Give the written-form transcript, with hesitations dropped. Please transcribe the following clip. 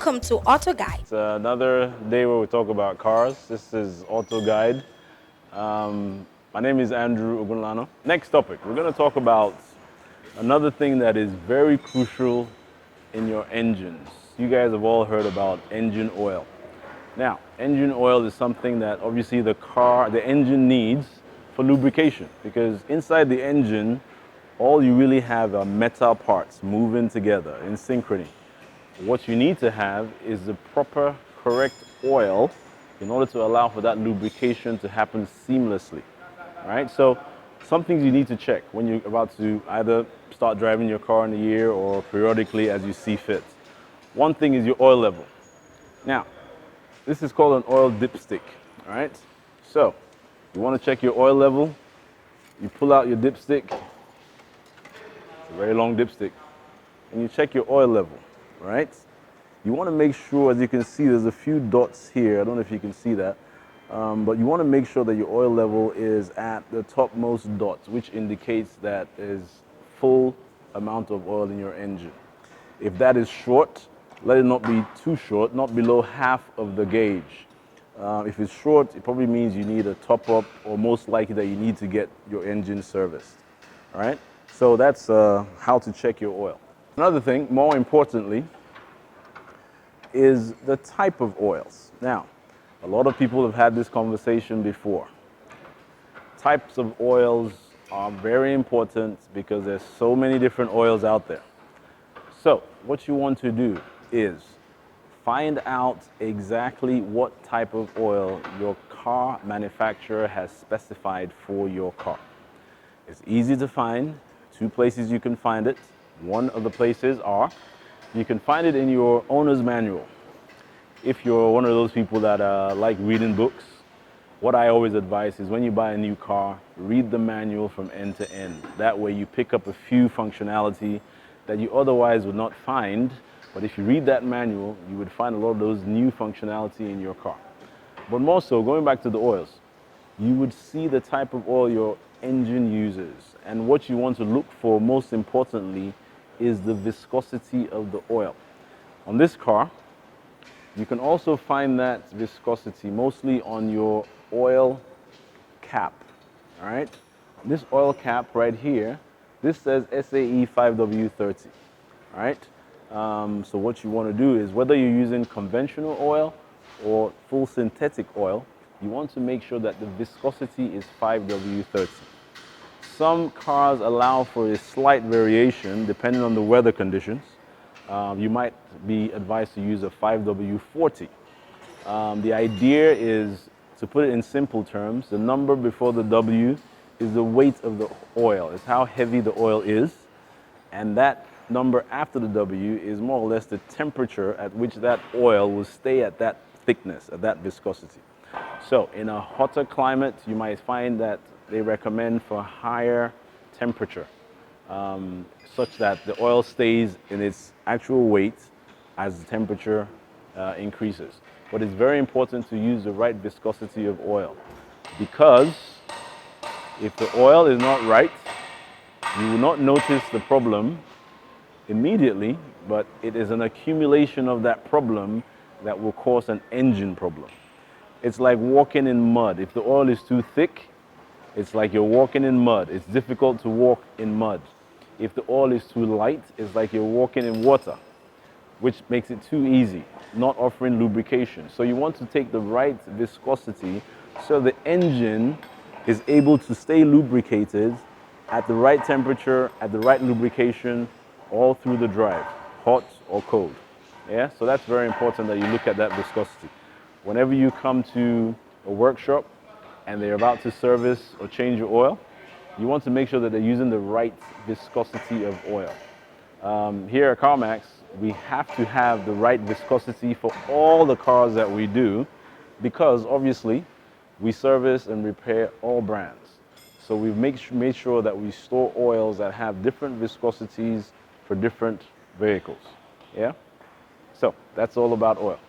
Welcome to Auto Guide. It's another day where we talk about cars. This is Auto Guide. My name is Andrew Ogunlano. Next topic, we're going to talk about another thing that is very crucial in your engines. You guys have all heard about engine oil. Now, engine oil is something that obviously the engine needs for lubrication, because inside the engine, all you really have are metal parts moving together in synchrony. What you need to have is the proper, correct oil in order to allow for that lubrication to happen seamlessly, right? So some things you need to check when you're about to either start driving your car in a year or periodically as you see fit. One thing is your oil level. Now, this is called an oil dipstick, all right? So you want to check your oil level, you pull out your dipstick, it's a very long dipstick, and you check your oil level. Right? You want to make sure, as you can see, there's a few dots here. I don't know if you can see that. But you want to make sure that your oil level is at the topmost dot, which indicates that there's full amount of oil in your engine. If that is short, let it not be too short, not below half of the gauge. If it's short, it probably means you need a top up, or most likely that you need to get your engine serviced. All right? So that's how to check your oil. Another thing, more importantly, is the type of oils. Now, a lot of people have had this conversation before. Types of oils are very important because there's so many different oils out there. So, what you want to do is find out exactly what type of oil your car manufacturer has specified for your car. It's easy to find. Two places you can find it. One of the places you can find it in your owner's manual. If you're one of those people that like reading books, what I always advise is when you buy a new car, read the manual from end to end. That way you pick up a few functionality that you otherwise would not find, but if you read that manual, you would find a lot of those new functionality in your car. But more so, going back to the oils, you would see the type of oil your engine uses. And what you want to look for, most importantly, is the viscosity of the oil. On this car, you can also find that viscosity mostly on your oil cap, all right? This oil cap right here, this says SAE 5W30, all right? So what you want to do is, whether you're using conventional oil or full synthetic oil, you want to make sure that the viscosity is 5W30. Some cars allow for a slight variation depending on the weather conditions. You might be advised to use a 5W40. The idea is, to put it in simple terms, the number before the W is the weight of the oil. It's how heavy the oil is. And that number after the W is more or less the temperature at which that oil will stay at that thickness, at that viscosity. So in a hotter climate, you might find that they recommend for higher temperature, such that the oil stays in its actual weight as the temperature increases. But it's very important to use the right viscosity of oil, because if the oil is not right, you will not notice the problem immediately, but it is an accumulation of that problem that will cause an engine problem. It's like walking in mud. If the oil is too thick, it's like you're walking in mud. It's difficult to walk in mud. If the oil is too light, it's like you're walking in water, which makes it too easy, not offering lubrication. So you want to take the right viscosity so the engine is able to stay lubricated at the right temperature, at the right lubrication, all through the drive, hot or cold. Yeah, so that's very important that you look at that viscosity. Whenever you come to a workshop and they're about to service or change your oil, you want to make sure that they're using the right viscosity of oil. Here at CarMax, we have to have the right viscosity for all the cars that we do, because obviously we service and repair all brands. So we've made sure that we store oils that have different viscosities for different vehicles. Yeah? So that's all about oil.